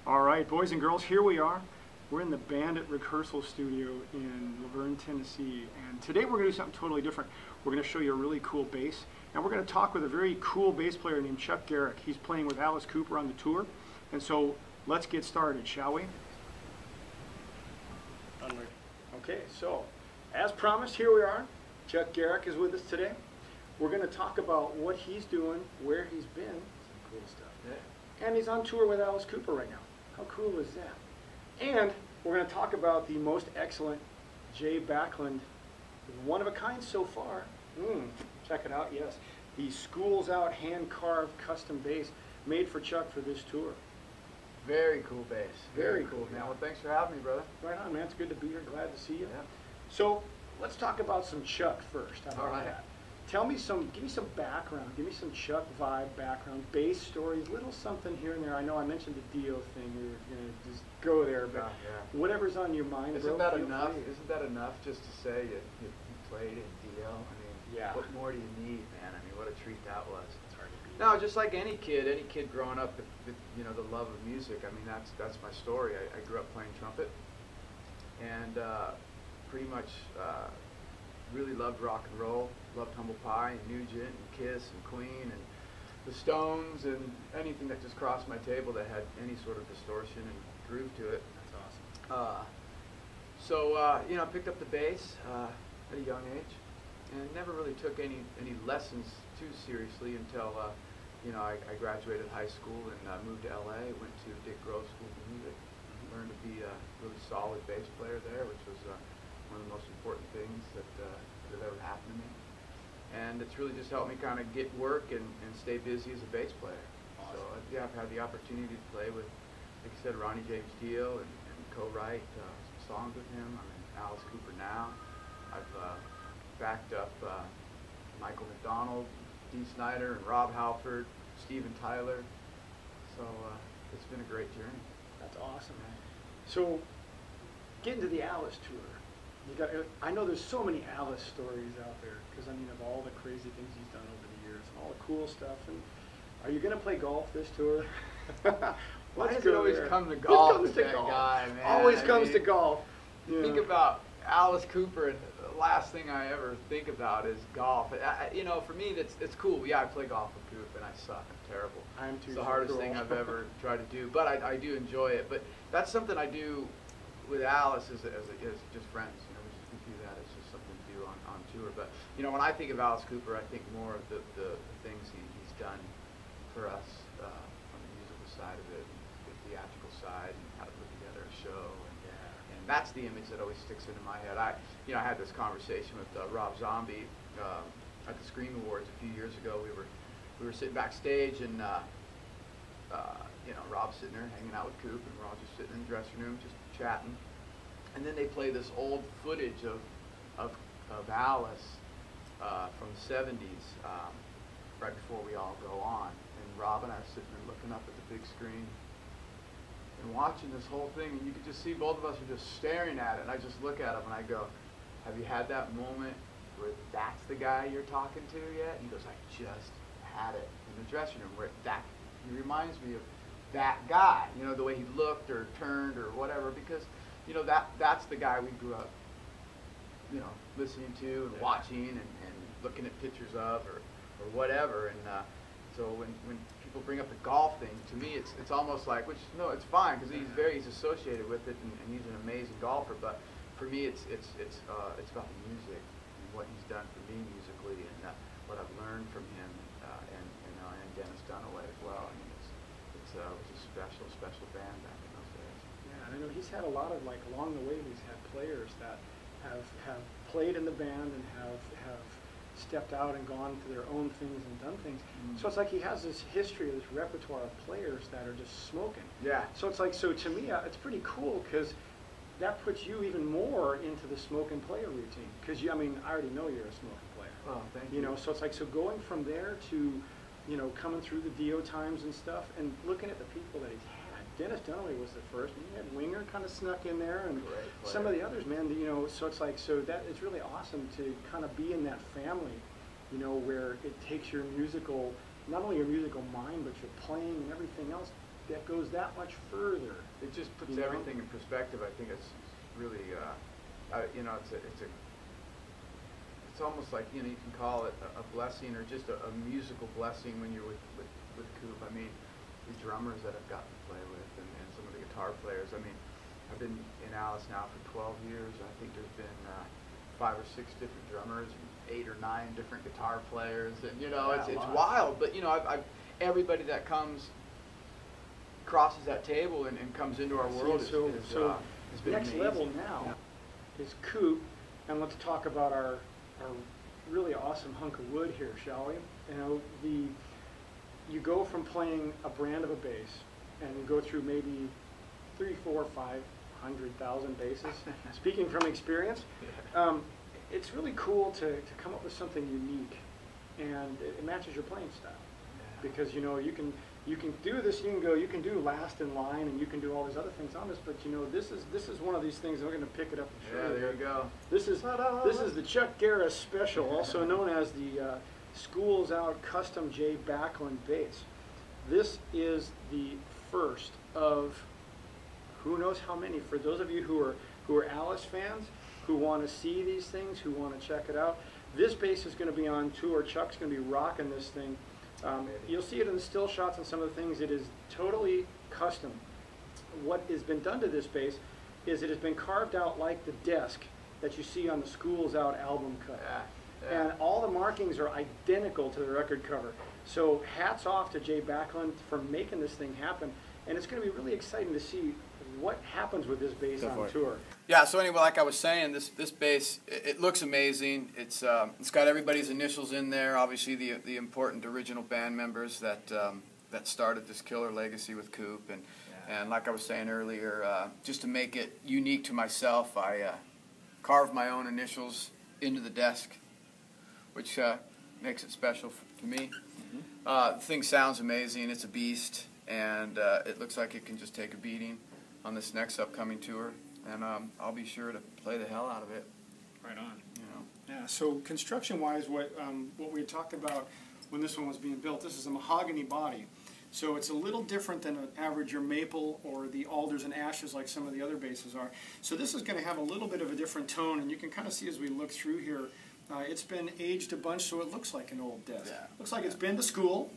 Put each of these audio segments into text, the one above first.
All right, boys and girls, here we are. We're in the Bandit rehearsal studio in Laverne, Tennessee, and today we're going to do something totally different. We're going to show you a really cool bass, and we're going to talk with a very cool bass player named Chuck Garric. He's playing with Alice Cooper on the tour, and so let's get started, shall we? Okay, so as promised, here we are. Chuck Garric is with us today. We're going to talk about what he's doing, where he's been, some cool stuff, and he's on tour with Alice Cooper right now. How cool is that? And we're going to talk about the most excellent J. Backlund, one of a kind so far. Check it out, yes. The Schools Out hand-carved custom bass made for Chuck for this tour. Very cool bass. Very cool, man. Well, thanks for having me, brother. Right on, man. It's good to be here. Glad to see you. Yeah. So let's talk about some Chuck first. How about All right. that? Give me some background. Give me some Chuck vibe background, bass stories, little something here and there. I know I mentioned the Dio thing. We were going to just go there, but whatever's on your mind, Isn't bro, that enough? free. Isn't that enough just to say you played in Dio? I mean, what more do you need, man? I mean, what a treat that was. It's hard to beat. No, just like any kid growing up with the love of music. I mean, that's my story. I grew up playing trumpet, and pretty much really loved rock and roll. Loved Humble Pie and Nugent and Kiss and Queen and the Stones and anything that just crossed my table that had any sort of distortion and groove to it. That's awesome. So I picked up the bass at a young age and never really took any lessons too seriously until I graduated high school and moved to LA. Went to Dick Grove School of Music. Learned to be a really solid bass player there, which was one of the most important things that have ever happened to me. And it's really just helped me kind of get work and stay busy as a bass player. Awesome. So I've had the opportunity to play with, like I said, Ronnie James Dio and co-write some songs with him. I'm in Alice Cooper now. I've backed up Michael McDonald, Dee Snider, and Rob Halford, Steven Tyler. So it's been a great journey. That's awesome, man. So getting to the Alice tour. I know there's so many Alice stories out there because I mean of all the crazy things he's done over the years and all the cool stuff. And are you going to play golf this tour? Why does it always come to golf with that guy, man? Always comes to golf. You think about Alice Cooper, and the last thing I ever think about is golf. For me, it's cool. Yeah, I play golf with Coop, and I suck. I'm terrible. I am too. It's the hardest thing I've ever tried to do, but I do enjoy it. But that's something I do with Alice as just friends. We do that. It's just something to do on tour. But when I think of Alice Cooper, I think more of the things he's done for us on the musical side of it, the theatrical side, and how to put together a show. And that's the image that always sticks into my head. I had this conversation with Rob Zombie at the Scream Awards a few years ago. We were sitting backstage, and Rob's sitting there hanging out with Coop, and we're all just sitting in the dressing room, just chatting. And then they play this old footage of Alice from the 70s, right before we all go on. And Rob and I are sitting there looking up at the big screen and watching this whole thing, and you could just see both of us are just staring at it. And I just look at him and I go, "Have you had that moment where that's the guy you're talking to yet?" And he goes, "I just had it in the dressing room where he reminds me of that guy, the way he looked or turned or whatever, because that's the guy we grew up, listening to and watching and looking at pictures of or whatever." And so when people bring up the golf thing, to me it's almost like, it's fine because he's associated with it and he's an amazing golfer. But for me, it's about the music and what he's done for me musically and what I've learned from him and Dennis Dunaway as well. I mean, it was a special band back in those days. Yeah, and I know he's had a lot of, along the way, he's had players that have played in the band and have stepped out and gone to their own things and done things. So it's like he has this history, this repertoire of players that are just smoking. Yeah. So it's like, to me, it's pretty cool because that puts you even more into the smoke and player routine. Because I already know you're a smoking player. Oh, thank you. So it's like, going from there to coming through the Dio times and stuff, and looking at the people that he's had. Dennis Dunaway was the first, and you had Winger kind of snuck in there, and some of the others, man. So it's like, that it's really awesome to kind of be in that family, where it takes your musical, not only your musical mind, but your playing and everything else that goes that much further. It just puts You know? everything in perspective. I think it's really, you know, it's almost like, you know, you can call it a blessing or just a musical blessing when you're with Coop. I mean, the drummers that I've gotten to play with and some of the guitar players. I mean, I've been in Alice now for 12 years. I think there's been 5 or 6 different drummers and 8 or 9 different guitar players, and you know, Yeah, it's wild. But you know, everybody that crosses that table and comes into our world has been next amazing. level now is Coop, and let's talk about our really awesome hunk of wood here, shall we? You know, you go from playing a brand of a bass, and you go through maybe 3, 4, 500,000 basses. Speaking from experience, it's really cool to come up with something unique, and it matches your playing style. Because you know you can do this. You can do last in line, and you can do all these other things on this. But you know this is one of these things. We're going to pick it up and show you. Yeah, there you go. This is the Chuck Garric Special, also known as the Schools Out Custom J Backlund bass. This is the first of who knows how many. For those of you who are Alice fans, who want to see these things, who want to check it out, this bass is going to be on tour. Chuck's going to be rocking this thing. You'll see it in the still shots and some of the things. It is totally custom. What has been done to this bass is it has been carved out like the desk that you see on the Schools Out album cut. And all the markings are identical to the record cover. So hats off to Jay Backlund for making this thing happen. And it's going to be really exciting to see what happens with this bass on tour. Yeah, so anyway, like I was saying, this bass, it looks amazing. It's got everybody's initials in there, obviously the important original band members that started this killer legacy with Coop. And like I was saying earlier, just to make it unique to myself, I carved my own initials into the desk, which makes it special to me. The thing sounds amazing. It's a beast, and it looks like it can just take a beating on this next upcoming tour, and I'll be sure to play the hell out of it. Right on. You know. Yeah. So construction-wise, what we had talked about when this one was being built, this is a mahogany body, so it's a little different than an average your maple or the alders and ashes like some of the other basses are. So this is going to have a little bit of a different tone, and you can kind of see as we look through here, it's been aged a bunch, so it looks like an old desk. Yeah. Looks like it's been to school.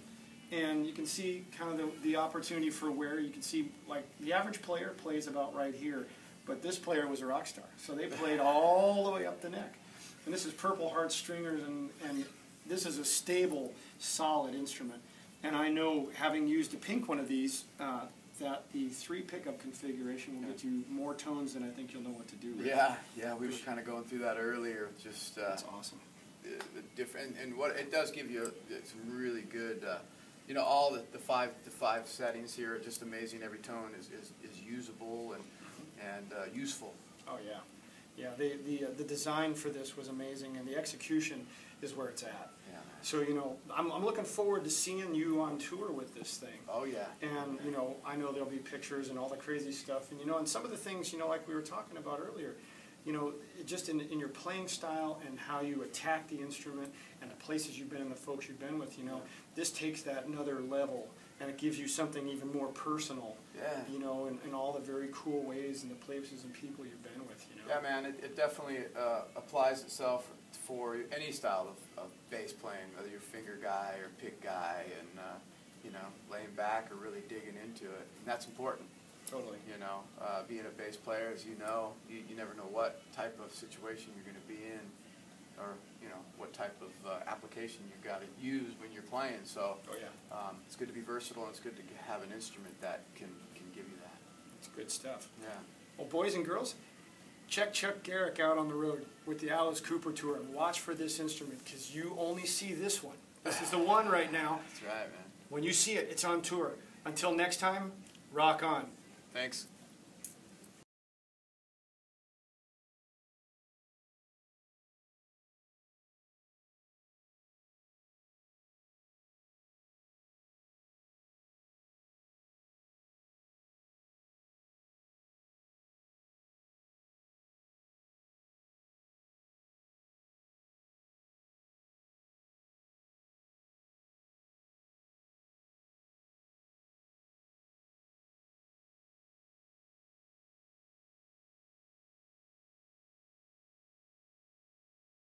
And you can see kind of the opportunity for where you can see, like, the average player plays about right here, but this player was a rock star. So they played all the way up the neck. And this is Purple Heart stringers, and this is a stable, solid instrument. And I know, having used a pink one of these, that the 3 pickup configuration will get you more tones than I think you'll know what to do with. Yeah, we were kind of going through that earlier. Just that's awesome. The different, and what it does give you some really good. You know, all the five settings here are just amazing. Every tone is usable and useful. Oh yeah, the design for this was amazing, and the execution is where it's at. Yeah. So you know, I'm looking forward to seeing you on tour with this thing. Oh yeah. And you know, I know there'll be pictures and all the crazy stuff, and you know, and some of the things, you know, like we were talking about earlier, you know, just in your playing style and how you attack the instrument and the places you've been and the folks you've been with, you know, this takes that another level, and it gives you something even more personal. Yeah. You know, in all the very cool ways and the places and people you've been with, you know. Yeah, man, it definitely applies itself for any style of bass playing, whether you're finger guy or pick guy, and you know, laying back or really digging into it. And that's important. Totally. You know, being a bass player, as you know, you never know what type of situation you're going to be in, or you know, what type of application you've got to use when you're playing. So, it's good to be versatile, and it's good to have an instrument that can give you that. It's good stuff. Yeah. Well, boys and girls, check Chuck Garric out on the road with the Alice Cooper tour, and watch for this instrument, because you only see this one. This is the one right now. That's right, man. When you see it, it's on tour. Until next time, rock on. Thanks.